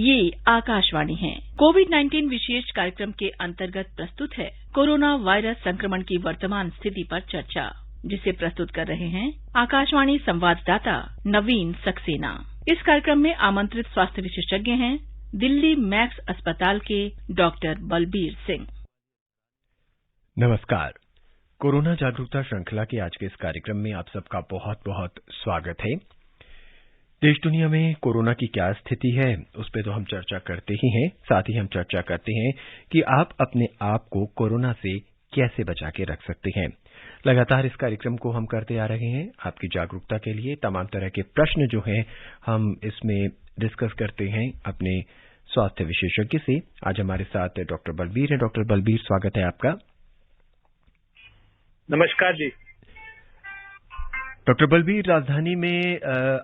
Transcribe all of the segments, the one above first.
ये आकाशवाणी है। कोविड-19 विशेष कार्यक्रम के अंतर्गत प्रस्तुत है कोरोना वायरस संक्रमण की वर्तमान स्थिति पर चर्चा, जिसे प्रस्तुत कर रहे हैं आकाशवाणी संवाददाता नवीन सक्सेना। इस कार्यक्रम में आमंत्रित स्वास्थ्य विशेषज्ञ हैं दिल्ली मैक्स अस्पताल के डॉक्टर बलबीर सिंह। नमस्कार। कोरोना जागरूकता श्रृंखला के आज के इस कार्यक्रम में आप सबका बहुत बहुत स्वागत है। देश दुनिया में कोरोना की क्या स्थिति है, उस पर तो हम चर्चा करते ही हैं। साथ ही हम चर्चा करते हैं कि आप अपने आप को कोरोना से कैसे बचा के रख सकते हैं। लगातार इस कार्यक्रम को हम करते आ रहे हैं आपकी जागरूकता के लिए। तमाम तरह के प्रश्न जो हैं हम इसमें डिस्कस करते हैं अपने स्वास्थ्य विशेषज्ञ से। आज हमारे साथ डॉक्टर बलबीर हैं। डॉक्टर बलबीर, स्वागत है आपका। नमस्कार जी। डॉक्टर बलबीर, राजधानी में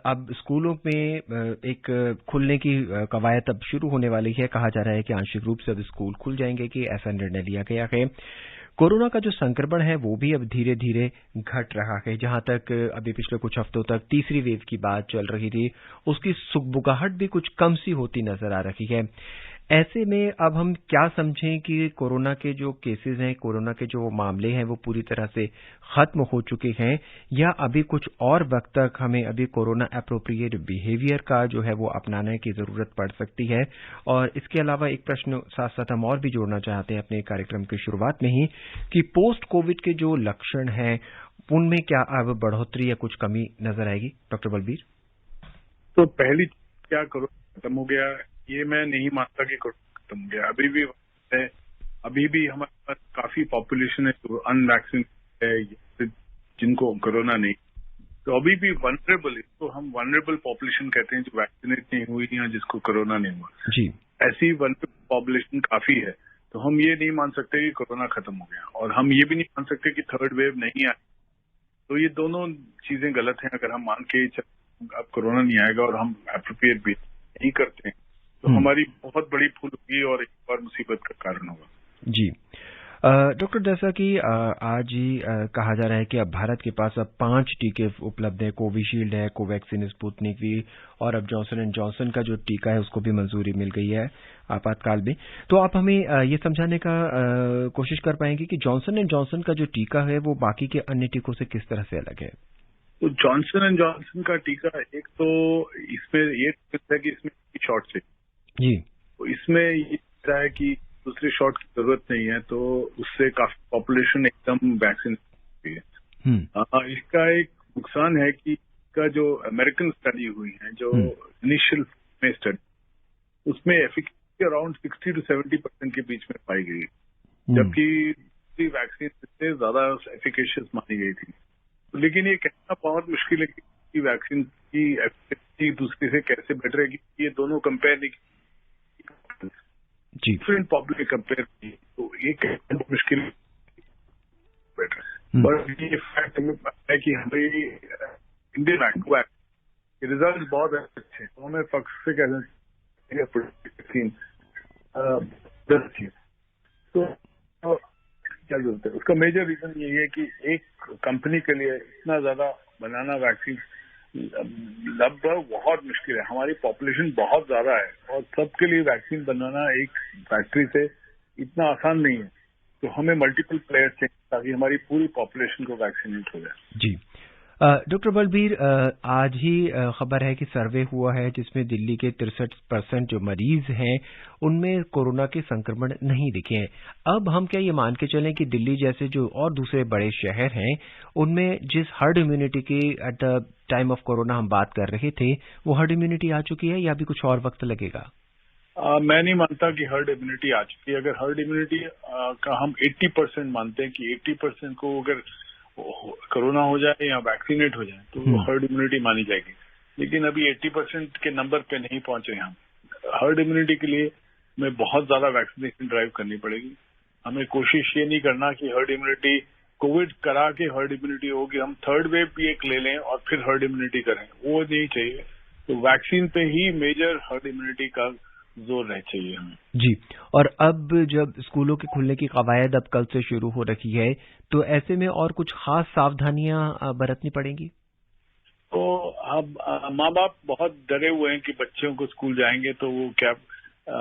अब स्कूलों में एक खुलने की कवायद अब शुरू होने वाली है। कहा जा रहा है कि आंशिक रूप से अब स्कूल खुल जाएंगे, कि ऐसा निर्णय लिया गया है। कोरोना का जो संक्रमण है वो भी अब धीरे धीरे घट रहा है। जहां तक अभी पिछले कुछ हफ्तों तक तीसरी वेव की बात चल रही थी, उसकी सुगबुगाहट भी कुछ कम सी होती नजर आ रही है। ऐसे में अब हम क्या समझें कि कोरोना के जो केसेस हैं, कोरोना के जो मामले हैं, वो पूरी तरह से खत्म हो चुके हैं, या अभी कुछ और वक्त तक हमें अभी कोरोना एप्रोप्रिएट बिहेवियर का जो है वो अपनाने की जरूरत पड़ सकती है। और इसके अलावा एक प्रश्न साथ साथ हम और भी जोड़ना चाहते हैं अपने कार्यक्रम की शुरुआत में ही, कि पोस्ट कोविड के जो लक्षण हैं उनमें क्या अब बढ़ोतरी या कुछ कमी नजर आएगी? डॉक्टर बलबीर, तो पहली क्या कोरोना खत्म हो गया, ये मैं नहीं मानता कि कोरोना खत्म हो गया। अभी भी है, अभी भी हमारे पास काफी पॉपुलेशन है जो अनवैक्सीनेटेड है, जिनको कोरोना नहीं। तो अभी भी वनरेबल, इसको हम वनरेबल पॉपुलेशन कहते हैं, जो वैक्सीनेट नहीं हुई या जिसको कोरोना नहीं हुआ जी, ऐसी वनरेबल पॉपुलेशन काफी है। तो हम ये नहीं मान सकते कि कोरोना खत्म हो गया, और हम ये भी नहीं मान सकते कि थर्ड वेव नहीं आई। तो ये दोनों चीजें गलत हैं। अगर हम मान के अब कोरोना नहीं आएगा और हम एप्रोप्रिएट भी नहीं करते हैं, तो हमारी बहुत बड़ी भूल होगी और एक और मुसीबत का कारण होगा। जी डॉक्टर, जैसा कि आज ही कहा जा रहा है कि अब भारत के पास अब 5 टीके उपलब्ध है। कोविशील्ड है, कोवैक्सीन, स्पुतनिक वी, और अब जॉनसन एंड जॉनसन का जो टीका है उसको भी मंजूरी मिल गई है आपातकाल में। तो आप हमें ये समझाने का कोशिश कर पाएंगे कि जॉनसन एंड जॉनसन का जो टीका है वो बाकी के अन्य टीकों से किस तरह से अलग है? तो जॉनसन एंड जॉनसन का टीका, एक तो इसमें ये है कि इसमें शॉट से जी, तो इसमें ये है कि दूसरे शॉट की जरूरत नहीं है, तो उससे काफी पॉपुलेशन एकदम वैक्सीन हुई है। इसका एक नुकसान है कि इसका जो अमेरिकन स्टडी हुई है, जो इनिशियल में स्टडी, उसमें एफिकेसी अराउंड 60 to 70% के बीच में पाई गई, जबकि वैक्सीन से ज्यादा एफिकेशियस मानी गई थी। लेकिन ये कहना बहुत मुश्किल है कि वैक्सीन की एफिकेसी दूसरे से कैसे बेटर है, कि ये दोनं कंपेयर नहीं डिफरेंट पॉपुलेशन कंपेयर की, तो ये कहना मुश्किल बेटर है। बट ये फैक्ट हमें पता है कि हमारी इंडियन वैक्सीन के रिजल्ट बहुत अच्छे हैं, तो हमें पक्ष से कहना चाहिए तो क्या जरूरत है। उसका मेजर रीजन ये है कि एक कंपनी के लिए इतना ज्यादा बनाना वैक्सीन लगभग बहुत मुश्किल है। हमारी पॉपुलेशन बहुत ज्यादा है और सबके लिए वैक्सीन बनाना एक फैक्ट्री से इतना आसान नहीं है। तो हमें मल्टीपल प्लेयर्स चाहिए ताकि हमारी पूरी पॉपुलेशन को वैक्सीनेट हो जाए। जी डॉक्टर बलबीर, आज ही खबर है कि सर्वे हुआ है जिसमें दिल्ली के 63% जो मरीज हैं उनमें कोरोना के संक्रमण नहीं दिखे हैं। अब हम क्या ये मान के चलें कि दिल्ली जैसे जो और दूसरे बड़े शहर हैं उनमें जिस हर्ड इम्यूनिटी की at the time of corona हम बात कर रहे थे, वो हर्ड इम्यूनिटी आ चुकी है या अभी कुछ और वक्त लगेगा? मैं नहीं मानता कि हर्ड इम्यूनिटी आ चुकी है। अगर हर्ड इम्यूनिटी का हम 80% मानते हैं कि 80% को अगर कोरोना हो जाए या वैक्सीनेट हो जाए तो हर्ड इम्यूनिटी मानी जाएगी। लेकिन अभी 80% के नंबर पे नहीं पहुंचे हम। हर्ड इम्यूनिटी के लिए हमें बहुत ज्यादा वैक्सीनेशन ड्राइव करनी पड़ेगी। हमें कोशिश ये नहीं करना कि हर्ड इम्यूनिटी कोविड करा के हर्ड इम्यूनिटी होगी, हम थर्ड वेव भी एक ले लें और फिर हर्ड इम्यूनिटी करें, वो नहीं चाहिए। तो वैक्सीन पे ही मेजर हर्ड इम्यूनिटी का जोर रह चाहिए हमें। जी, और अब जब स्कूलों के खुलने की कवायद अब कल से शुरू हो रखी है, तो ऐसे में और कुछ खास सावधानियां बरतनी पड़ेंगी? तो अब माँ बाप बहुत डरे हुए हैं कि बच्चों को स्कूल जाएंगे तो वो क्या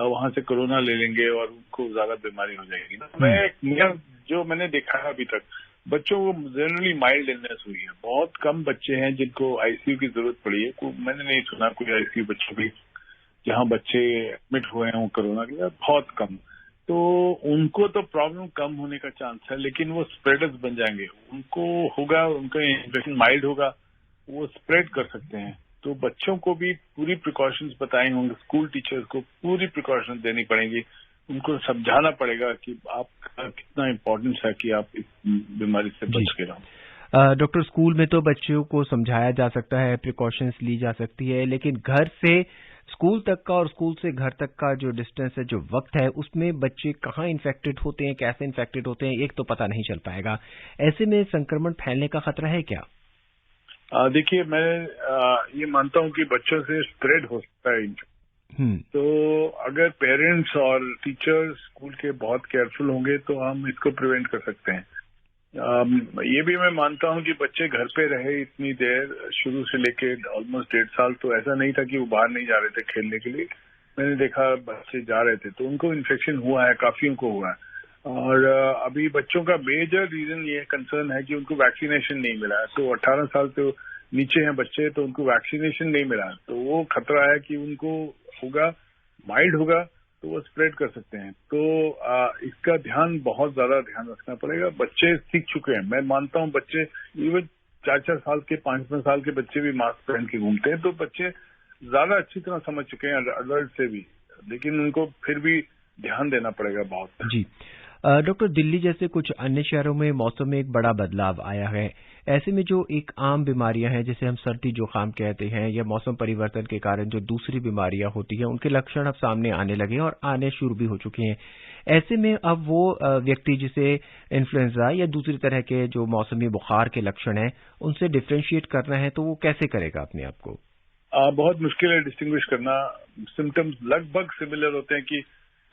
वहां से कोरोना ले लेंगे और उनको ज्यादा बीमारी हो जाएगी ना। मैं जो मैंने देखा है अभी तक, बच्चों को जनरली माइल्ड इलनेस हुई है। बहुत कम बच्चे हैं जिनको आईसीयू की जरूरत पड़ी है। मैंने नहीं सुना कोई आईसीयू बच्चों की जहां बच्चे एडमिट हुए हैं कोरोना के लिए, बहुत कम। तो उनको तो प्रॉब्लम कम होने का चांस है, लेकिन वो स्प्रेडर्स बन जाएंगे। उनको होगा, उनका इन्फेक्शन माइल्ड होगा, वो स्प्रेड कर सकते हैं। तो बच्चों को भी पूरी प्रिकॉशंस बताए होंगे, स्कूल टीचर्स को पूरी प्रिकॉशंस देनी पड़ेंगी, उनको समझाना पड़ेगा कि आपका कितना इम्पोर्टेंस है कि आप इस बीमारी से बच के रहो। डॉक्टर, स्कूल में तो बच्चों को समझाया जा सकता है, प्रिकॉशंस ली जा सकती है, लेकिन घर से स्कूल तक का और स्कूल से घर तक का जो डिस्टेंस है, जो वक्त है, उसमें बच्चे कहाँ इन्फेक्टेड होते हैं, कैसे इन्फेक्टेड होते हैं, एक तो पता नहीं चल पाएगा। ऐसे में संक्रमण फैलने का खतरा है क्या? देखिए, मैं ये मानता हूं कि बच्चों से स्प्रेड हो सकता है। तो अगर पेरेंट्स और टीचर्स स्कूल के बहुत केयरफुल होंगे तो हम इसको प्रिवेंट कर सकते हैं। ये भी मैं मानता हूं कि बच्चे घर पे रहे इतनी देर, शुरू से लेके ऑलमोस्ट 1.5 साल, तो ऐसा नहीं था कि वो बाहर नहीं जा रहे थे खेलने के लिए। मैंने देखा बच्चे जा रहे थे, तो उनको इन्फेक्शन हुआ है, काफियों को हुआ है। और अभी बच्चों का मेजर रीजन ये कंसर्न है कि उनको वैक्सीनेशन नहीं मिला है। तो 18 साल से नीचे हैं बच्चे, तो उनको वैक्सीनेशन नहीं मिला है, तो वो खतरा है कि उनको होगा, माइल्ड होगा, तो वो स्प्रेड कर सकते हैं। तो इसका बहुत ज्यादा ध्यान रखना पड़ेगा। बच्चे सीख चुके हैं, मैं मानता हूं बच्चे इवन 4-4 साल के, 5-5 साल के बच्चे भी मास्क पहन के घूमते हैं, तो बच्चे ज्यादा अच्छी तरह समझ चुके हैं अडल्ट से भी, लेकिन उनको फिर भी ध्यान देना पड़ेगा बहुत। जी डॉक्टर, दिल्ली जैसे कुछ अन्य शहरों में मौसम में एक बड़ा बदलाव आया है। ऐसे में जो एक आम बीमारियां हैं, जिसे हम सर्दी जुकाम कहते हैं, या मौसम परिवर्तन के कारण जो दूसरी बीमारियां होती हैं, उनके लक्षण अब सामने आने लगे और आने शुरू भी हो चुके हैं। ऐसे में अब वो व्यक्ति जिसे इन्फ्लुएंजा या दूसरी तरह के जो मौसमी बुखार के लक्षण हैं, उनसे डिफ्रेंशिएट करना है, तो वो कैसे करेगा अपने आप को? बहुत मुश्किल है डिस्टिंग्विश करना। सिम्टम्स लगभग सिमिलर होते हैं कि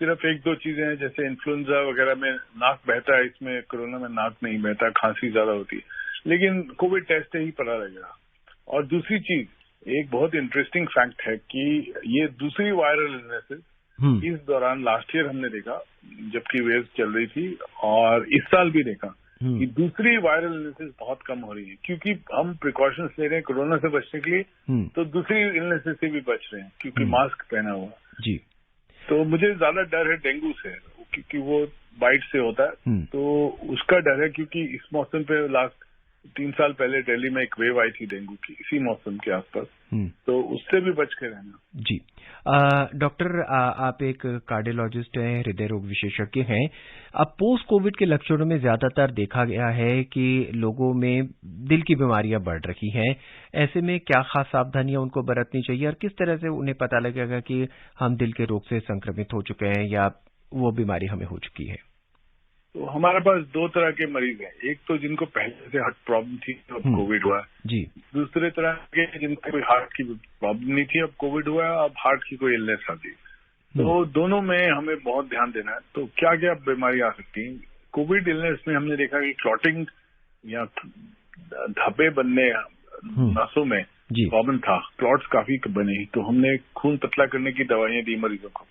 सिर्फ 1-2 चीजें हैं, जैसे इन्फ्लुएंजा वगैरह में नाक बहता है, इसमें कोरोना में नाक नहीं बहता, खांसी ज्यादा होती है, लेकिन कोविड टेस्ट ही पता लगेगा। और दूसरी चीज, एक बहुत इंटरेस्टिंग फैक्ट है कि ये दूसरी वायरल इलनेसेस इस दौरान लास्ट ईयर हमने देखा, जबकि वेव चल रही थी, और इस साल भी देखा कि दूसरी वायरल इलनेसेस बहुत कम हो रही है, क्योंकि हम प्रिकॉशंस ले रहे हैं कोरोना से बचने के लिए, तो दूसरी इलनेसेस से भी बच रहे हैं क्योंकि मास्क पहना हुआ। जी। तो मुझे ज्यादा डर है डेंगू से, क्योंकि वो बाइट से होता है, तो उसका डर है, क्योंकि इस मौसम पे लास्ट 3 साल पहले दिल्ली में एक वेव आई थी डेंगू की, इसी मौसम के आसपास, तो उससे भी बच के रहना। जी डॉक्टर, आप एक कार्डियोलॉजिस्ट हैं, हृदय रोग विशेषज्ञ हैं। अब पोस्ट कोविड के लक्षणों में ज्यादातर देखा गया है कि लोगों में दिल की बीमारियां बढ़ रही हैं। ऐसे में क्या खास सावधानियां उनको बरतनी चाहिए और किस तरह से उन्हें पता लगेगा कि हम दिल के रोग से संक्रमित हो चुके हैं या वो बीमारी हमें हो चुकी है? तो हमारे पास 2 तरह के मरीज हैं। एक तो जिनको पहले से हार्ट प्रॉब्लम थी, अब कोविड हुआ। जी। दूसरे तरह के जिनको कोई हार्ट की प्रॉब्लम नहीं थी, अब कोविड हुआ, अब हार्ट की कोई इलनेस आ गई। तो दोनों में हमें बहुत ध्यान देना है। तो क्या क्या बीमारी आ सकती है? कोविड इलनेस में हमने देखा कि क्लॉटिंग या धब्बे बनने नसों में प्रॉब्लम था, क्लॉट्स काफी बने, तो हमने खून पतला करने की दवाइयां दी मरीजों को,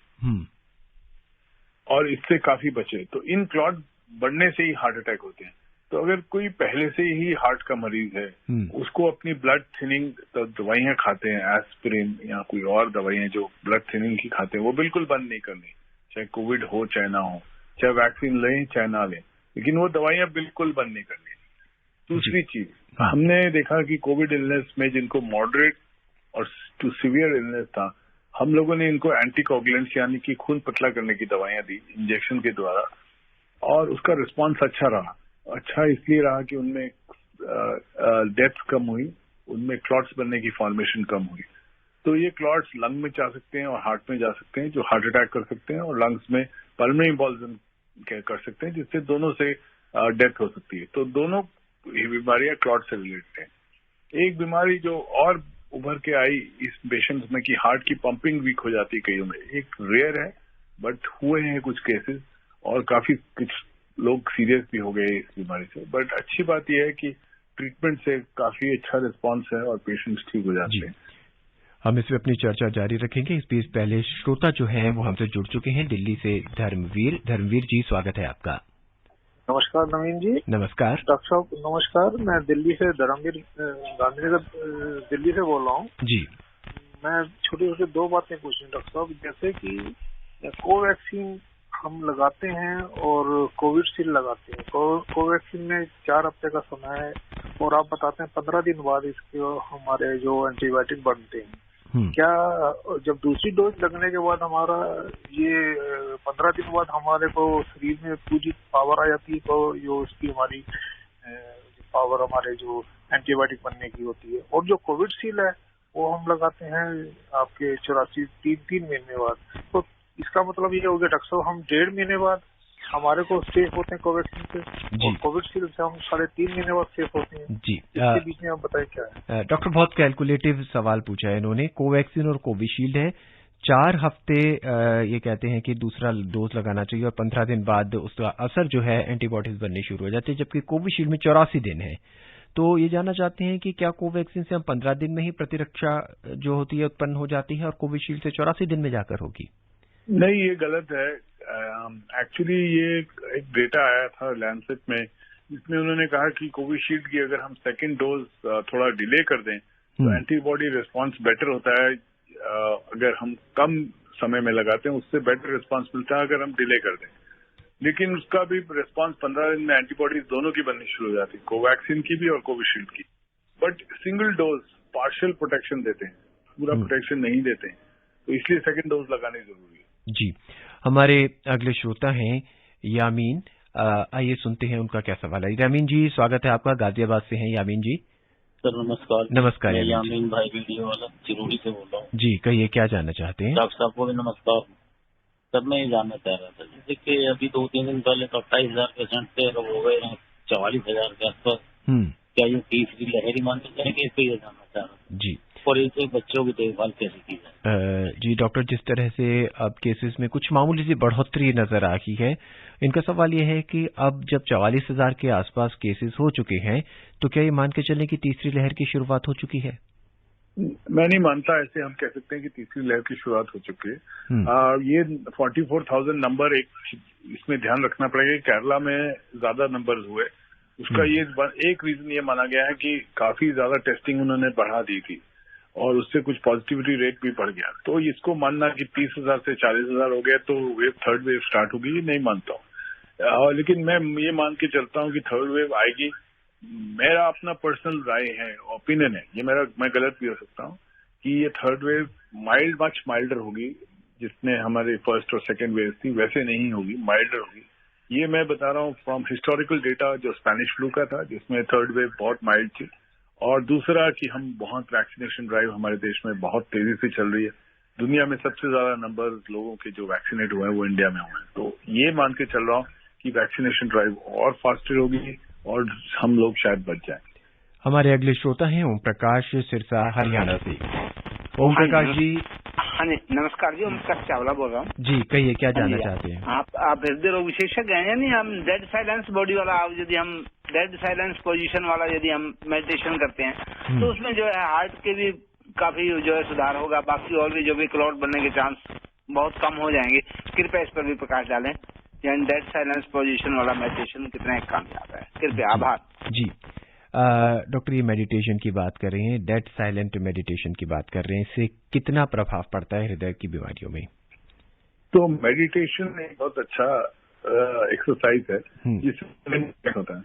और इससे काफी बचे। तो इन क्लॉट बढ़ने से ही हार्ट अटैक होते हैं। तो अगर कोई पहले से ही हार्ट का मरीज है, उसको अपनी ब्लड थिनिंग दवाइयां खाते हैं, एस्पिरिन या कोई और दवाइयां जो ब्लड थिनिंग की खाते हैं, वो बिल्कुल बंद नहीं करनी, चाहे कोविड हो चाहे ना हो, चाहे वैक्सीन लें चाहे ना लें, लेकिन वो दवाइयां बिल्कुल बंद नहीं करनी। दूसरी चीज, हमने देखा कि कोविड इलनेस में जिनको मॉडरेट और टू सीवियर इलनेस था, हम लोगों ने इनको एंटीकोगुलेंट्स यानी कि खून पतला करने की दवाइयां दी इंजेक्शन के द्वारा, और उसका रिस्पांस अच्छा रहा। अच्छा इसलिए रहा कि उनमें डेथ कम हुई, उनमें क्लॉट्स बनने की फॉर्मेशन कम हुई। तो ये क्लॉट्स लंग में जा सकते हैं और हार्ट में जा सकते हैं, जो हार्ट अटैक कर सकते हैं, और लंग्स में पल्मोनरी एम्बोलिज्म कर सकते हैं, जिससे दोनों से डेथ हो सकती है। तो दोनों ये बीमारियां क्लॉट से रिलेटेड है। एक बीमारी जो और उभर के आई इस पेशेंट्स में कि हार्ट की पंपिंग वीक हो जाती है कईयों में, एक रेयर है बट हुए हैं कुछ केसेस, और काफी कुछ लोग सीरियस भी हो गए इस बीमारी से। बट अच्छी बात यह है कि ट्रीटमेंट से काफी अच्छा रिस्पांस है और पेशेंट्स ठीक हो जाते हैं। हम इसमें अपनी चर्चा जारी रखेंगे। इस बीच पहले श्रोता जो हैं वो हमसे जुड़ चुके हैं दिल्ली से। धर्मवीर जी, स्वागत है आपका। नमस्कार नवीन जी। नमस्कार डॉक्टर साहब नमस्कार। मैं दिल्ली से धर्मवीर गांधीनगर दिल्ली से बोल रहा हूँ जी। मैं छोटी छोटी 2 बातें पूछनी डॉक्टर साहब। जैसे कि कोवैक्सीन हम लगाते हैं और कोविशील्ड लगाते हैं। कोवैक्सीन में 4 हफ्ते का समय है और आप बताते हैं 15 दिन बाद इसके हमारे जो एंटीबायोटिक बनते हैं। क्या जब दूसरी डोज लगने के बाद हमारा ये 15 दिन बाद हमारे को शरीर में पूरी पावर आ जाती है, तो जो उसकी हमारी पावर हमारे जो एंटीबायोटिक बनने की होती है, और जो कोविशील्ड है वो हम लगाते हैं आपके 3 महीने बाद। तो इसका मतलब ये हो गया डॉक्टर साहब हम 1.5 महीने बाद हमारे को सेफ होते हैं कोवैक्सीन से, और कोविशील्ड से हम 3.5 महीने बाद सेफ होते हैं जी। इसके बीच में आप बताएं क्या है। डॉक्टर बहुत कैलकुलेटिव सवाल पूछा है इन्होंने। कोवैक्सीन और कोविशील्ड है, 4 हफ्ते ये कहते हैं कि दूसरा डोज लगाना चाहिए और 15 दिन बाद उसका असर जो है एंटीबॉडीज बननी शुरू हो जाती है, जबकि कोविशील्ड में 84 दिन है। तो ये जानना चाहते हैं कि क्या कोवैक्सीन से हम 15 दिन में ही प्रतिरक्षा जो होती है उत्पन्न हो जाती है और कोविशील्ड से 84 दिन में जाकर होगी? नहीं, ये गलत है। एक्चुअली ये एक डेटा आया था लैंसेट में, जिसमें उन्होंने कहा कि कोविशील्ड की अगर हम सेकेंड डोज थोड़ा डिले कर दें तो एंटीबॉडी रिस्पांस बेटर होता है। अगर हम कम समय में लगाते हैं उससे बेटर रिस्पांस मिलता है अगर हम डिले कर दें। लेकिन उसका भी रिस्पांस 15 दिन में एंटीबॉडीज दोनों की बननी शुरू हो जाती है, कोवैक्सीन की भी और कोविशील्ड की। But single dose partial protection देते हैं, पूरा प्रोटेक्शन नहीं देते हैं, तो इसलिए सेकेंड डोज लगानी जरूरी है जी। हमारे अगले श्रोता हैं यामीन। आइए सुनते हैं उनका क्या सवाल है। यामीन जी, स्वागत है आपका। गाजियाबाद से हैं यामीन जी। सर नमस्कार। नमस्कार यामीन भाई वीडियो वाला चिरोली से बोल रहा हूँ जी। कहिए क्या जानना चाहते हैं। डॉक्टर साहब को भी नमस्कार। सर मैं ये जानना चाह रहा था, जैसे कि अभी 2-3 दिन पहले तो 28,000 पेशेंट थे, अब हो गए 44,000 के आसपास। क्या ये तीसरी लहर ही मानते जाएंगे? इस पर ये जानना चाह रहा था जी। और इसे बच्चों की देखभाल कैसे की जाए? जी डॉक्टर, जिस तरह से अब केसेस में कुछ मामूली सी बढ़ोतरी नजर आ रही है, इनका सवाल यह है कि अब जब 44,000 के आसपास केसेस हो चुके हैं तो क्या ये मान के चलें कि तीसरी लहर की शुरुआत हो चुकी है? मैं नहीं मानता ऐसे हम कह सकते हैं कि तीसरी लहर की शुरुआत हो चुकी है। ये 44,000 नंबर इसमें ध्यान रखना पड़ेगा। केरला में ज्यादा नंबर हुए, उसका ये एक रीजन ये माना गया है कि काफी ज्यादा टेस्टिंग उन्होंने बढ़ा दी थी और उससे कुछ पॉजिटिविटी रेट भी बढ़ गया। तो इसको मानना कि 30,000 से 40,000 हो गया तो वेव थर्ड वेव स्टार्ट होगी, ये नहीं मानता हूँ। लेकिन मैं ये मान के चलता हूँ कि थर्ड वेव आएगी। मेरा अपना पर्सनल राय है, ओपिनियन है, ये मैं गलत भी हो सकता हूँ, कि ये थर्ड वेव मच माइल्डर होगी। जिसने हमारे फर्स्ट और सेकेंड वेव थी वैसे नहीं होगी, माइल्डर होगी। ये मैं बता रहा हूँ फ्रॉम हिस्टोरिकल डेटा, जो स्पेनिश फ्लू का था जिसमें थर्ड वेव बहुत माइल्ड थी। और दूसरा कि हम बहुत वैक्सीनेशन ड्राइव हमारे देश में बहुत तेजी से चल रही है। दुनिया में सबसे ज्यादा नंबर लोगों के जो वैक्सीनेट हुए हैं वो इंडिया में हुए हैं। तो ये मान के चल रहा हूँ कि वैक्सीनेशन ड्राइव और फास्टर होगी और हम लोग शायद बच जाएं। हमारे अगले श्रोता हैं ओम प्रकाश सिरसा हरियाणा से। ओम प्रकाश जी। हाँ जी नमस्कार जी, ओम प्रकाश चावला बोल रहा हूँ जी। कहिए क्या जानना चाहते हैं। आप हृदय रोग विशेषज्ञ हैं? यानी हम डेड साइलेंस बॉडी वाला, यदि हम डेड साइलेंस पोजीशन वाला यदि हम मेडिटेशन करते हैं तो उसमें जो है हार्ट के भी काफी जो है सुधार होगा, बाकी और भी जो भी क्लॉट बनने के चांस बहुत कम हो जाएंगे। कृपया इस पर भी प्रकाश डालें। यानी डेड साइलेंस पोजीशन वाला मेडिटेशन कितना कामयाब है, कृपया। आभार जी। डॉक्टर ये मेडिटेशन की बात कर रहे हैं, डेड साइलेंट मेडिटेशन की बात कर रहे हैं, इससे कितना प्रभाव पड़ता है हृदय की बीमारियों में? तो मेडिटेशन एक बहुत अच्छा एक्सरसाइज है जिससे होता है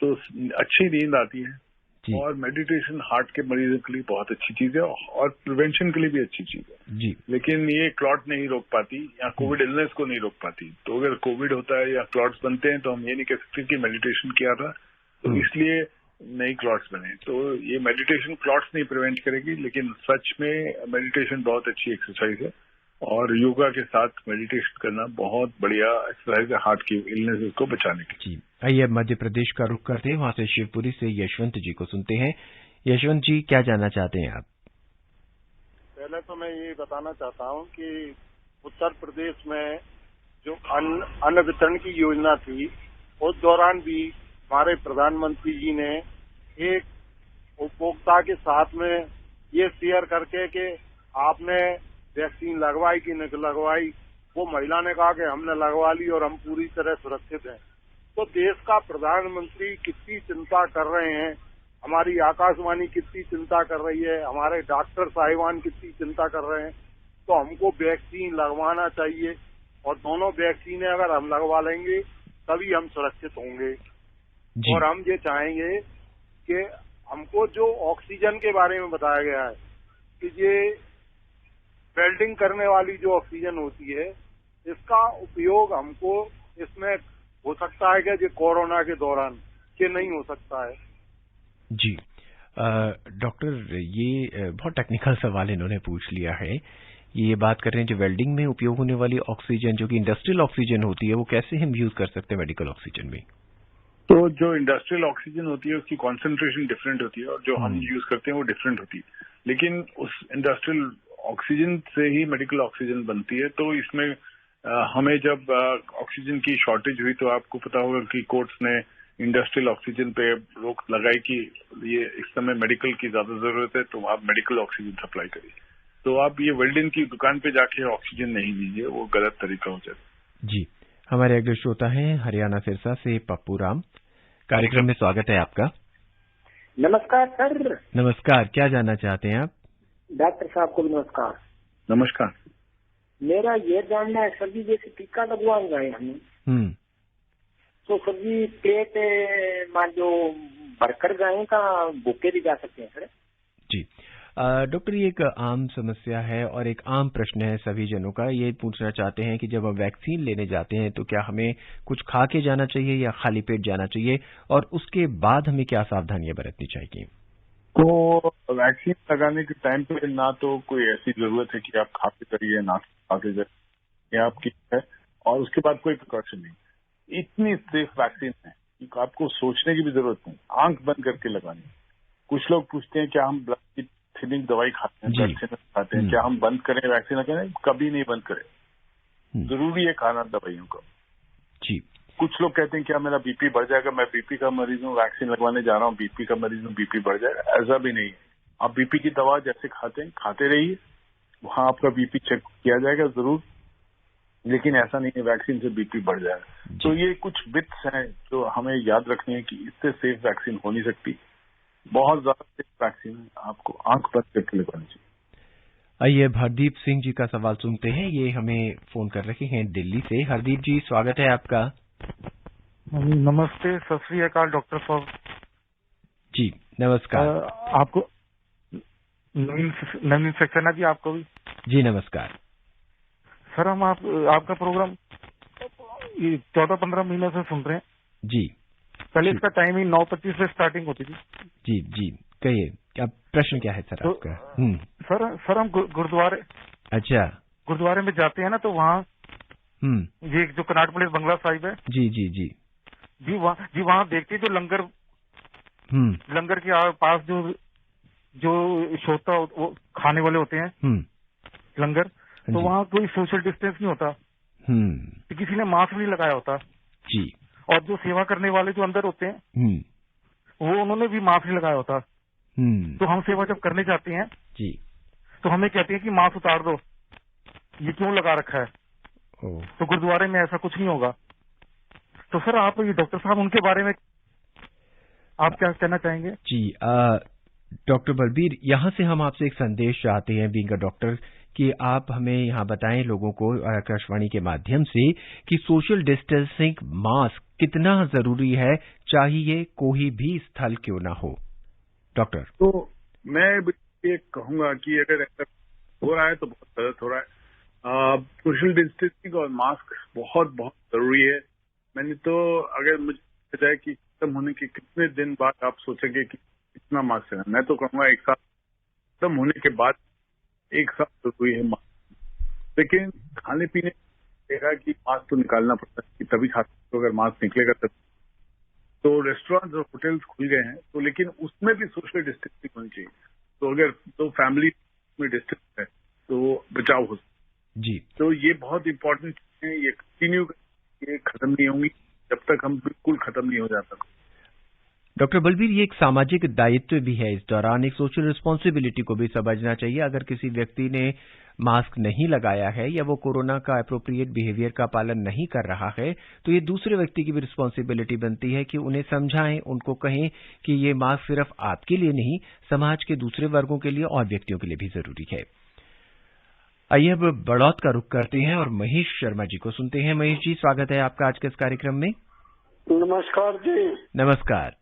तो अच्छी नींद आती है। और मेडिटेशन हार्ट के मरीजों के लिए बहुत अच्छी चीज है और प्रिवेंशन के लिए भी अच्छी चीज है जी। लेकिन ये क्लॉट नहीं रोक पाती या कोविड इलनेस को नहीं रोक पाती। तो अगर कोविड होता है या क्लॉट्स बनते हैं तो हम ये नहीं कह सकते कि मेडिटेशन किया था तो इसलिए नई क्लॉट्स बने। तो ये मेडिटेशन क्लॉट्स नहीं प्रिवेंट करेगी, लेकिन सच में मेडिटेशन बहुत अच्छी एक्सरसाइज है और योगा के साथ मेडिटेशन करना बहुत बढ़िया एक्सरसाइज है हार्ट की इलनेसेस को बचाने की। जी। आइए मध्य प्रदेश का रुख करते हैं, वहां से शिवपुरी से यशवंत जी को सुनते हैं। यशवंत जी क्या जानना चाहते हैं आप? पहले तो मैं ये बताना चाहता हूँ कि उत्तर प्रदेश में जो अन्न वितरण की योजना थी उस दौरान भी हमारे प्रधानमंत्री जी ने एक उपभोक्ता के साथ में ये शेयर करके कि आपने वैक्सीन लगवाई कि नहीं लगवाई, वो महिला ने कहा कि हमने लगवा ली और हम पूरी तरह सुरक्षित हैं। तो देश का प्रधानमंत्री कितनी चिंता कर रहे हैं, हमारी आकाशवाणी कितनी चिंता कर रही है, हमारे डॉक्टर साहिबान कितनी चिंता कर रहे हैं, तो हमको वैक्सीन लगवाना चाहिए और दोनों वैक्सीनें अगर हम लगवा लेंगे तभी हम सुरक्षित होंगे। और हम ये चाहेंगे कि हमको जो ऑक्सीजन के बारे में बताया गया है कि ये वेल्डिंग करने वाली जो ऑक्सीजन होती है, इसका उपयोग हमको इसमें हो सकता है कि कोरोना के दौरान ये नहीं हो सकता है। जी डॉक्टर, ये बहुत टेक्निकल सवाल इन्होंने पूछ लिया है। ये बात कर रहे हैं जो वेल्डिंग में उपयोग होने वाली ऑक्सीजन जो कि इंडस्ट्रियल ऑक्सीजन होती है, वो कैसे हम यूज कर सकते हैं मेडिकल ऑक्सीजन में? तो जो इंडस्ट्रियल ऑक्सीजन होती है उसकी कॉन्सेंट्रेशन डिफरेंट होती है और जो हम यूज करते हैं वो डिफरेंट होती है, लेकिन उस इंडस्ट्रियल ऑक्सीजन से ही मेडिकल ऑक्सीजन बनती है। तो इसमें हमें जब ऑक्सीजन की शॉर्टेज हुई तो आपको पता होगा कि कोर्ट्स ने इंडस्ट्रियल ऑक्सीजन पे रोक लगाई कि ये इस समय मेडिकल की ज्यादा जरूरत है, तो आप मेडिकल ऑक्सीजन सप्लाई करिए। तो आप ये वेल्डिंग की दुकान पे जाके ऑक्सीजन नहीं लीजिए, वो गलत तरीका हो जाता। जी, हमारे अगले श्रोता हैं हरियाणा सिरसा से पप्पू राम। कार्यक्रम में स्वागत है आपका। नमस्कार सर। नमस्कार, क्या जानना चाहते हैं आप? डॉक्टर साहब को भी नमस्कार। नमस्कार। मेरा ये जानना है सर जी, जैसे टीका लगवाएंगे हम, तो सर जी पेट में जो भरकर गए का भूखे भी जा सकते हैं सर? जी डॉक्टर, ये एक आम समस्या है और एक आम प्रश्न है सभी जनों का। ये पूछना चाहते हैं कि जब हम वैक्सीन लेने जाते हैं तो क्या हमें कुछ खा के जाना चाहिए या खाली पेट जाना चाहिए, और उसके बाद हमें क्या सावधानियां बरतनी चाहिए? तो वैक्सीन लगाने के टाइम पे ना तो कोई ऐसी जरूरत है कि आप खा के करिए, ना खा के जाइए, ये आपकी है, और उसके बाद कोई प्रिकॉशन नहीं। इतनी सेफ वैक्सीन है कि आपको सोचने की भी जरूरत नहीं, आंख बंद करके लगानी। कुछ लोग पूछते हैं क्या हम ब्लड की थिनिंग दवाई खाते हैं, वैक्सीन खाते हैं, क्या हम बंद करें वैक्सीन लगाने? कभी नहीं बंद करें, जरूरी है खाना दवाइयों का। जी। कुछ लोग कहते हैं क्या मेरा बीपी बढ़ जाएगा, मैं बीपी का मरीज हूँ, वैक्सीन लगवाने जा रहा हूँ, बीपी का मरीज हूँ, बीपी बढ़ जाएगा? ऐसा भी नहीं है। आप बीपी की दवा जैसे खाते हैं खाते रहिए, वहां आपका बीपी चेक किया जाएगा जरूर, लेकिन ऐसा नहीं है वैक्सीन से बीपी बढ़ जाएगा। तो ये कुछ बिट्स हैं जो हमें याद रखनी है कि इससे सेफ वैक्सीन हो नहीं सकती। बहुत ज्यादा सेफ वैक्सीन है, आपको आंख बंद करके लगवानी चाहिए। आइए हरदीप सिंह जी का सवाल सुनते हैं। ये हमें फोन कर रहे हैं दिल्ली से। हरदीप जी, स्वागत है आपका। नमस्ते, सत श्री अकाल डॉक्टर साहब। जी नमस्कार। आपको नवीन सक्सेना जी, आपको भी जी नमस्कार। सर, हम आपका प्रोग्राम 14-15 महीने से सुन रहे हैं जी। पहले इसका टाइमिंग 9:25 से स्टार्टिंग होती थी। जी जी, कहिए अब प्रश्न क्या है सर आपका? सर हम गुरुद्वारे, अच्छा, गुरुद्वारे में जाते हैं ना, तो वहाँ ये जो कनाट प्लेस बंगला साहिब है, जी जी जी जी वहाँ देखते जो लंगर के पास जो श्रोता वो खाने वाले होते हैं लंगर, तो वहाँ कोई सोशल डिस्टेंस नहीं होता, तो किसी ने मास्क नहीं लगाया होता जी। और जो सेवा करने वाले जो अंदर होते हैं वो उन्होंने भी मास्क नहीं लगाया होता। तो हम सेवा जब करने जाते हैं जी, तो हमें कहते हैं कि मास्क उतार दो, ये क्यों लगा रखा है? तो गुरुद्वारे में ऐसा कुछ नहीं होगा। तो सर आप ये डॉक्टर साहब, उनके बारे में आप क्या कहना चाहेंगे? जी डॉक्टर बलबीर, यहाँ से हम आपसे एक संदेश चाहते हैं बीइंग अ डॉक्टर, कि आप हमें यहाँ बताएं लोगों को आकाशवाणी के माध्यम से कि सोशल डिस्टेंसिंग, मास्क कितना जरूरी है, चाहिए कोई भी स्थल क्यों ना हो। डॉक्टर, तो मैं ये कहूंगा कि अगर ऐसा हो रहा है तो बहुत गलत हो रहा है। सोशल डिस्टेंसिंग और मास्क बहुत बहुत जरूरी है। मैंने तो अगर मुझे जाए कि खत्म होने के कितने दिन बाद आप सोचेंगे कि कितना मास्क है, मैं तो कहूंगा एक साल खत्म होने के बाद एक साल जरूरी है मास्क। लेकिन खाने पीने देखा कि मास्क तो निकालना पड़ता है, तभी खा सकते हो, अगर मास्क निकलेगा तब। तो रेस्टोरेंट और होटल्स खुल गए हैं, तो लेकिन उसमें भी सोशल डिस्टेंसिंग होनी चाहिए। तो अगर दो फैमिली में डिस्टेंस है तो बचाव हो जी। तो ये बहुत इंपॉर्टेंट है, ये कंटिन्यू, ये खत्म नहीं होंगी जब तक हम बिल्कुल खत्म नहीं हो जाता। डॉक्टर बलबीर, ये एक सामाजिक दायित्व भी है, इस दौरान एक सोशल रिस्पॉन्सिबिलिटी को भी समझना चाहिए। अगर किसी व्यक्ति ने मास्क नहीं लगाया है या वो कोरोना का एप्रोप्रिएट बिहेवियर का पालन नहीं कर रहा है, तो ये दूसरे व्यक्ति की भी रिस्पॉन्सिबिलिटी बनती है कि उन्हें समझाएं, उनको कहें कि ये मास्क सिर्फ आपके लिए नहीं, समाज के दूसरे वर्गों के लिए और व्यक्तियों के लिए भी जरूरी है। आइए अब बड़ौत का रुख करते हैं और महेश शर्मा जी को सुनते हैं। महेश जी, स्वागत है आपका आज के इस कार्यक्रम में। नमस्कार जी। नमस्कार।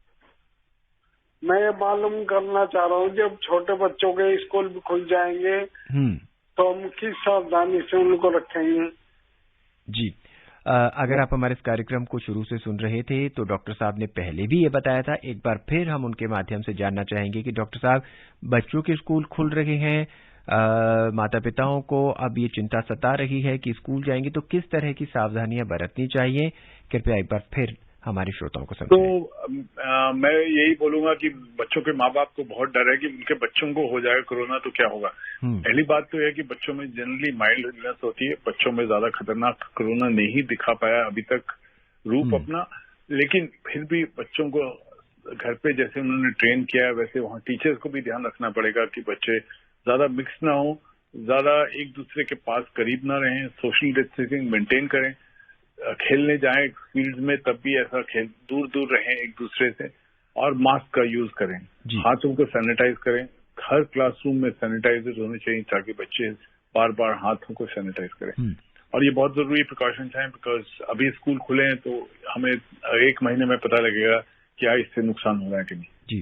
मैं ये मालूम करना चाह रहा हूँ, जब छोटे बच्चों के स्कूल भी खुल जाएंगे तो हम किस सावधानी से उनको रखेंगे? जी, अगर आप हमारे इस कार्यक्रम को शुरू से सुन रहे थे तो डॉक्टर साहब ने पहले भी ये बताया था। एक बार फिर हम उनके माध्यम से जानना चाहेंगे कि डॉक्टर साहब, बच्चों के स्कूल खुल रहे हैं, माता पिताओं को अब ये चिंता सता रही है कि स्कूल जाएंगे तो किस तरह की सावधानियां बरतनी चाहिए, कृपया एक बार फिर हमारे श्रोताओं को समझाएं। तो मैं यही बोलूंगा कि बच्चों के माँ बाप को बहुत डर है कि उनके बच्चों को हो जाएगा कोरोना तो क्या होगा। पहली बात तो है कि बच्चों में जनरली माइल्ड इलनेस होती है, बच्चों में ज्यादा खतरनाक कोरोना नहीं दिखा पाया अभी तक रूप अपना, लेकिन फिर भी बच्चों को घर पे जैसे उन्होंने ट्रेन किया है वैसे वहाँ टीचर्स को भी ध्यान रखना पड़ेगा कि बच्चे ज्यादा मिक्स ना हो, ज्यादा एक दूसरे के पास करीब ना रहें, सोशल डिस्टेंसिंग मेंटेन करें, खेलने जाएं फील्ड में तब भी ऐसा दूर दूर रहें एक दूसरे से, और मास्क का यूज करें, हाथों को सैनिटाइज करें, हर क्लासरूम में सैनिटाइजर होने चाहिए ताकि बच्चे बार बार हाथों को सैनिटाइज करें। और ये बहुत जरूरी प्रिकॉशंस हैं, बिकॉज अभी स्कूल खुले हैं तो हमें एक महीने में पता लगेगा क्या इससे नुकसान हो रहा है कि नहीं। जी,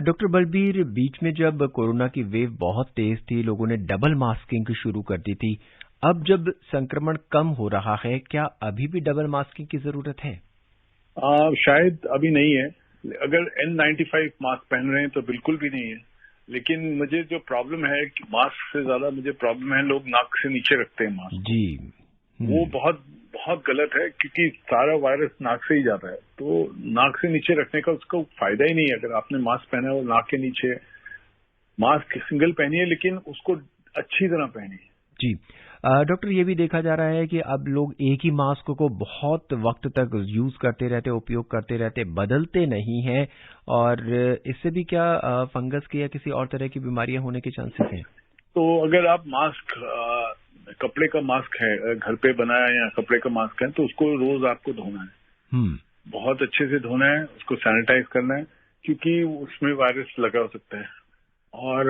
डॉक्टर बलबीर, बीच में जब कोरोना की वेव बहुत तेज थी, लोगों ने डबल मास्किंग शुरू कर दी थी। अब जब संक्रमण कम हो रहा है, क्या अभी भी डबल मास्किंग की जरूरत है? शायद अभी नहीं है। अगर N95 मास्क पहन रहे हैं तो बिल्कुल भी नहीं है, लेकिन मुझे जो प्रॉब्लम है कि मास्क से ज्यादा मुझे प्रॉब्लम है लोग नाक से नीचे रखते हैं मास्क। जी, वो बहुत बहुत गलत है, क्योंकि सारा वायरस नाक से ही जाता है, तो नाक से नीचे रखने का उसका फायदा ही नहीं है। अगर आपने मास्क पहना है और नाक के नीचे, मास्क सिंगल पहनिए लेकिन उसको अच्छी तरह पहनिए। जी, डॉक्टर, ये भी देखा जा रहा है कि अब लोग एक ही मास्क को बहुत वक्त तक यूज करते रहते, उपयोग करते रहते, बदलते नहीं हैं, और इससे भी क्या फंगस की या किसी और तरह की बीमारियां होने के चांसेस हैं? तो अगर आप मास्क कपड़े का मास्क है, घर पे बनाया या कपड़े का मास्क है, तो उसको रोज आपको धोना है, बहुत अच्छे से धोना है, उसको सैनिटाइज करना है, क्योंकि उसमें वायरस लगा हो सकता है। और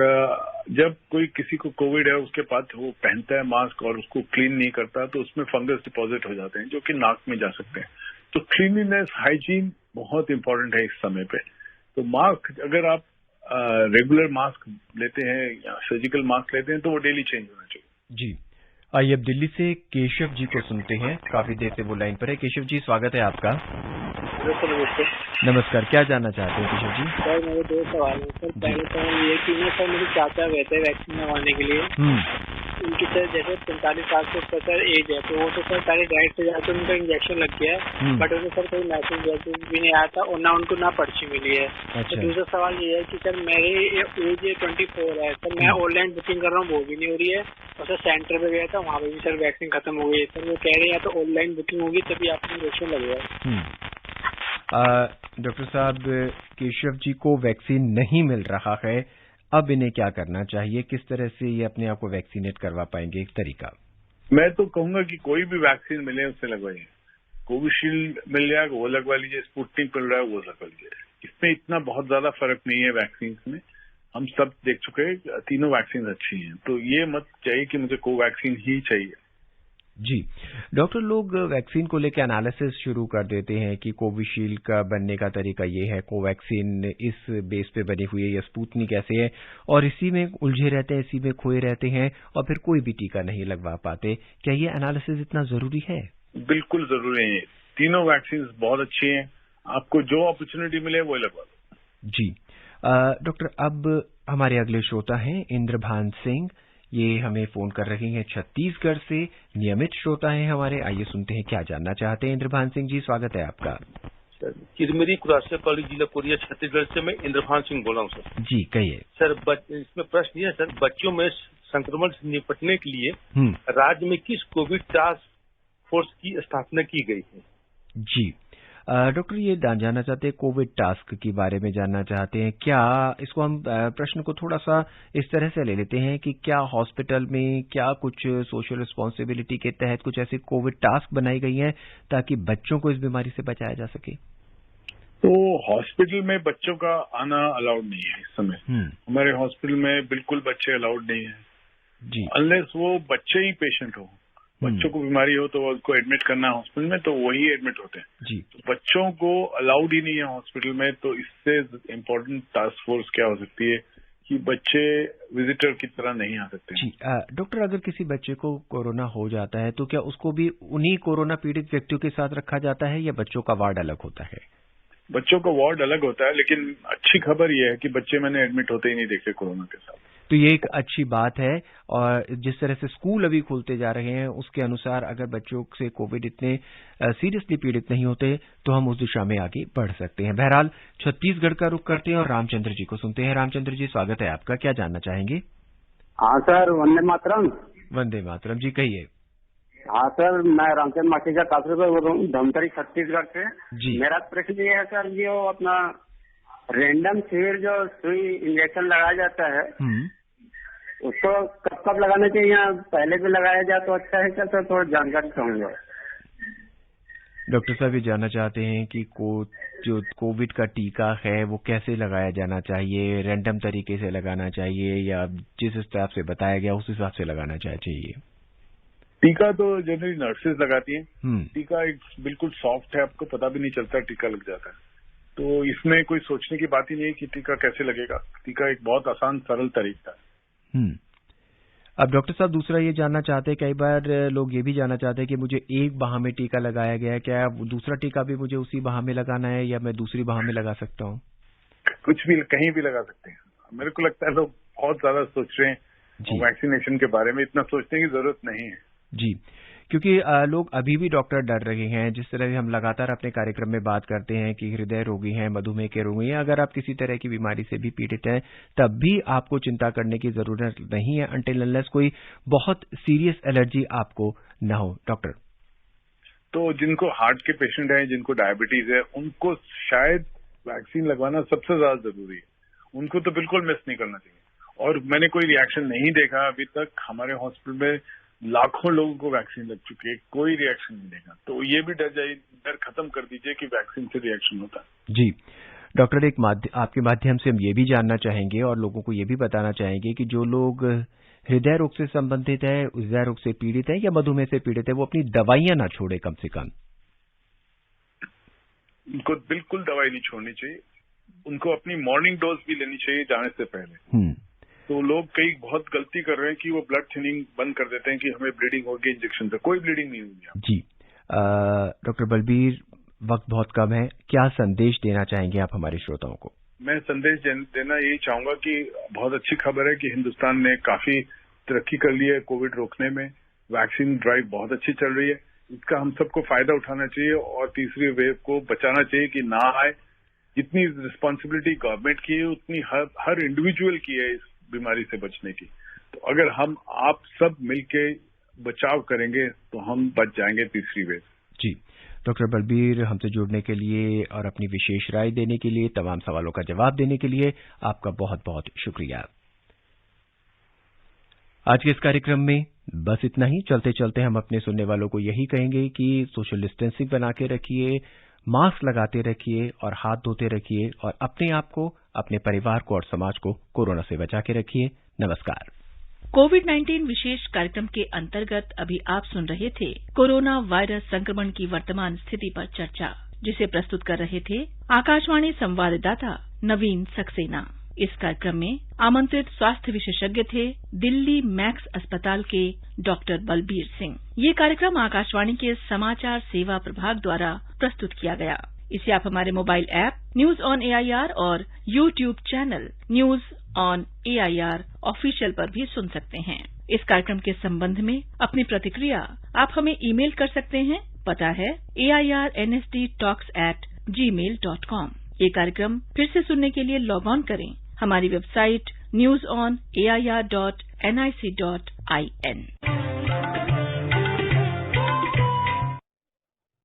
जब कोई किसी को कोविड है उसके बाद वो पहनता है मास्क और उसको क्लीन नहीं करता तो उसमें फंगस डिपॉजिट हो जाते हैं जो कि नाक में जा सकते हैं। तो क्लीनलीनेस, हाइजीन बहुत इंपॉर्टेंट है इस समय पे। तो मास्क, अगर आप रेगुलर मास्क लेते हैं या सर्जिकल मास्क लेते हैं तो वो डेली चेंज होना चाहिए। जी, आइए अब दिल्ली से केशव जी को सुनते हैं, काफी देर से वो लाइन पर है। केशव जी, स्वागत है आपका। नमस्कार, क्या जानना चाहते हैं केशव जी? सर, मेरे दो सवाल है सर। पहले सवाल ये कि ना सर, मेरे चाचा गए थे वैक्सीन लगवाने के लिए, उनकी सर जैसे 45 साल से ऊपर सर एज है, तो वो तो सर पहले डायरेक्ट से जाकर उनका इंजेक्शन लग गया है, बट उन्हें सर कोई मैसेज भी नहीं आया था और ना उनको ना पर्ची मिली है। अच्छा। तो दूसरा सवाल ये है कि सर मेरी एज 24 है सर, मैं ऑनलाइन बुकिंग कर रहा हूँ वो भी नहीं हो रही है, और सर सेंटर पे गया था वहाँ पे भी सर वैक्सीन खत्म हो गई है सर। वो कह रहे हैं या तो ऑनलाइन बुकिंग होगी तभी आपको इंजेक्शन लगेगा। डॉक्टर साहब, केशव जी को वैक्सीन नहीं मिल रहा है, अब इन्हें क्या करना चाहिए? किस तरह से ये अपने आप को वैक्सीनेट करवा पाएंगे? एक तरीका मैं तो कहूंगा कि कोई भी वैक्सीन मिले उससे लगवाइए। कोविशील्ड मिल जाएगा वो लगवा लीजिए, स्पुतनिक मिल रहा है वो लगवा लीजिए। इसमें इतना बहुत ज्यादा फर्क नहीं है वैक्सीन में, हम सब देख चुके हैं, तीनों वैक्सीन अच्छी हैं। तो ये मत चाहिए कि मुझे कोवैक्सीन ही चाहिए। जी, डॉक्टर, लोग वैक्सीन को लेकर एनालिसिस शुरू कर देते हैं कि कोविशील्ड का बनने का तरीका ये है, कोवैक्सीन इस बेस पे बनी हुई है या स्पुतनिक ऐसे है, और इसी में उलझे रहते हैं, इसी में खोए रहते हैं और फिर कोई भी टीका नहीं लगवा पाते। क्या ये एनालिसिस इतना जरूरी है? बिल्कुल जरूरी है। तीनों वैक्सीन बहुत अच्छी हैं, आपको जो अपॉर्चुनिटी मिले वो लगवा दो। जी, डॉक्टर, अब हमारे अगले श्रोता हैं इंद्रभान सिंह, ये हमें फोन कर रही हैं छत्तीसगढ़ से, नियमित श्रोता हैं हमारे। आइए सुनते हैं क्या जानना चाहते हैं। इंद्रभान सिंह जी, स्वागत है आपका। किरमेरी कुरासियापाली जिला कोरिया छत्तीसगढ़ से मैं इंद्रभान सिंह बोल रहा हूँ सर। जी, कहिए सर। इसमें प्रश्न ये है सर, बच्चों में संक्रमण से निपटने के लिए राज्य में किस कोविड टास्क फोर्स की स्थापना की गई है? जी, डॉक्टर ये जानना चाहते हैं, कोविड टास्क के बारे में जानना चाहते हैं। क्या इसको हम प्रश्न को थोड़ा सा इस तरह से ले लेते हैं कि क्या हॉस्पिटल में क्या कुछ सोशल रिस्पॉन्सिबिलिटी के तहत कुछ ऐसी कोविड टास्क बनाई गई हैं ताकि बच्चों को इस बीमारी से बचाया जा सके? तो हॉस्पिटल में बच्चों का आना अलाउड नहीं है इस समय। हमारे हॉस्पिटल में बिल्कुल बच्चे अलाउड नहीं है जी, अनलेस वो बच्चे ही पेशेंट हो। बच्चों को बीमारी हो तो उनको एडमिट करना है हॉस्पिटल में, तो वही एडमिट होते हैं जी। तो बच्चों को अलाउड ही नहीं है हॉस्पिटल में। तो इससे इम्पोर्टेंट टास्क फोर्स क्या हो सकती है कि बच्चे विजिटर की तरह नहीं आ सकते जी। डॉक्टर, अगर किसी बच्चे को कोरोना हो जाता है तो क्या उसको भी उन्हीं कोरोना पीड़ित व्यक्तियों के साथ रखा जाता है या बच्चों का वार्ड अलग होता है? बच्चों का वार्ड अलग होता है, लेकिन अच्छी खबर यह है कि बच्चे मैंने एडमिट होते ही नहीं देखे कोरोना के साथ। तो ये एक अच्छी बात है। और जिस तरह से स्कूल अभी खुलते जा रहे हैं उसके अनुसार अगर बच्चों से कोविड इतने सीरियसली पीड़ित नहीं होते तो हम उस दिशा में आगे बढ़ सकते हैं। बहरहाल छत्तीसगढ़ का रुख करते हैं और रामचंद्र जी को सुनते हैं। रामचंद्र जी, स्वागत है आपका, क्या जानना चाहेंगे? हाँ सर, वंदे मातरम। वंदे मातरम जी, कहिए। हाँ सर, मैं रामचंद्र माटीजा काफी बोल रहा हूँ, धमतरी छत्तीसगढ़ से जी। मेरा प्रश्न ये है सर, जो अपना रैंडम सिविर जो सुई इंजेक्शन लगाया जाता है उसको कब कब लगाना चाहिए, या पहले भी लगाया जाए तो अच्छा है क्या सर? थोड़ा जानकारी चाहूंगा। डॉक्टर साहब ये जानना चाहते हैं कि जो कोविड का टीका है वो कैसे लगाया जाना चाहिए, रैंडम तरीके से लगाना चाहिए या जिस हिसाब से बताया गया उस हिसाब से लगाना चाहिए? टीका तो जनरली नर्सेज लगाती हैं। टीका एक बिल्कुल सॉफ्ट है, आपको पता भी नहीं चलता टीका लग जाता है। तो इसमें कोई सोचने की बात ही नहीं है कि टीका कैसे लगेगा। टीका एक बहुत आसान सरल तरीका है। अब डॉक्टर साहब दूसरा ये जानना चाहते हैं, कई बार लोग ये भी जानना चाहते हैं कि मुझे एक बाह में टीका लगाया गया है, क्या दूसरा टीका भी मुझे उसी बाह में लगाना है या मैं दूसरी बाह में लगा सकता हूँ? कुछ भी कहीं भी लगा सकते हैं। मेरे को लगता है लोग बहुत ज्यादा सोच रहे हैं वैक्सीनेशन के बारे में, इतना सोचने की जरूरत नहीं है जी, क्योंकि लोग अभी भी डॉक्टर डर रहे हैं। जिस तरह हम लगातार अपने कार्यक्रम में बात करते हैं कि हृदय रोगी हैं, मधुमेह के रोगी हैं, अगर आप किसी तरह की बीमारी से भी पीड़ित हैं तब भी आपको चिंता करने की जरूरत नहीं है अनटिल अनलेस कोई बहुत सीरियस एलर्जी आपको न हो। डॉक्टर, तो जिनको हार्ट के पेशेंट हैं, जिनको डायबिटीज है, उनको शायद वैक्सीन लगवाना सबसे ज्यादा जरूरी है। उनको तो बिल्कुल मिस नहीं करना चाहिए। और मैंने कोई रिएक्शन नहीं देखा अभी तक। हमारे हॉस्पिटल में लाखों लोगों को वैक्सीन लग चुकी है, कोई रिएक्शन नहीं देगा। तो ये भी डर खत्म कर दीजिए कि वैक्सीन से रिएक्शन होता है जी। डॉक्टर, एक आपके माध्यम से हम ये भी जानना चाहेंगे और लोगों को ये भी बताना चाहेंगे कि जो लोग हृदय रोग से संबंधित है, हृदय रोग से पीड़ित है या मधुमेह से पीड़ित है, वो अपनी दवाइयां ना छोड़े कम से कम। उनको बिल्कुल दवाई नहीं छोड़नी चाहिए। उनको अपनी मॉर्निंग डोज भी लेनी चाहिए जाने से पहले। तो लोग कई बहुत गलती कर रहे हैं कि वो ब्लड थिनिंग बंद कर देते हैं कि हमें ब्लीडिंग होगी इंजेक्शन से। कोई ब्लीडिंग नहीं होगी जी। डॉक्टर बलबीर, वक्त बहुत कम है, क्या संदेश देना चाहेंगे आप हमारे श्रोताओं को? मैं संदेश देना यही चाहूंगा कि बहुत अच्छी खबर है कि हिंदुस्तान ने काफी तरक्की कर ली है कोविड रोकने में। वैक्सीन ड्राइव बहुत अच्छी चल रही है, इसका हम सबको फायदा उठाना चाहिए और तीसरी वेव को बचाना चाहिए कि ना आए। जितनी रिस्पॉन्सिबिलिटी गवर्नमेंट की है उतनी हर इंडिविजुअल की है इस बीमारी से बचने की। तो अगर हम आप सब मिलके बचाव करेंगे तो हम बच जाएंगे तीसरी वेव जी। डॉक्टर बलबीर, हमसे जुड़ने के लिए और अपनी विशेष राय देने के लिए, तमाम सवालों का जवाब देने के लिए आपका बहुत बहुत शुक्रिया। आज के इस कार्यक्रम में बस इतना ही। चलते चलते हम अपने सुनने वालों को यही कहेंगे कि सोशल डिस्टेंसिंग बना के रखिए, मास्क लगाते रखिए और हाथ धोते रखिए और अपने आप को, अपने परिवार को और समाज को कोरोना से बचा के रखिए। नमस्कार। कोविड-19 विशेष कार्यक्रम के अंतर्गत अभी आप सुन रहे थे कोरोना वायरस संक्रमण की वर्तमान स्थिति पर चर्चा, जिसे प्रस्तुत कर रहे थे आकाशवाणी संवाददाता नवीन सक्सेना। इस कार्यक्रम में आमंत्रित स्वास्थ्य विशेषज्ञ थे दिल्ली मैक्स अस्पताल के डॉक्टर बलबीर सिंह। ये कार्यक्रम आकाशवाणी के समाचार सेवा प्रभाग द्वारा प्रस्तुत किया गया। इसे आप हमारे mobile app news on AIR और YouTube channel news on AIR official पर भी सुन सकते हैं। इस कार्यक्रम के संबंध में अपनी प्रतिक्रिया आप हमें ईमेल कर सकते हैं। पता है airnsttalks@gmail.com। ये कार्यक्रम फिर से सुनने के लिए लॉग ऑन करें हमारी वेबसाइट newsonair.nic.in।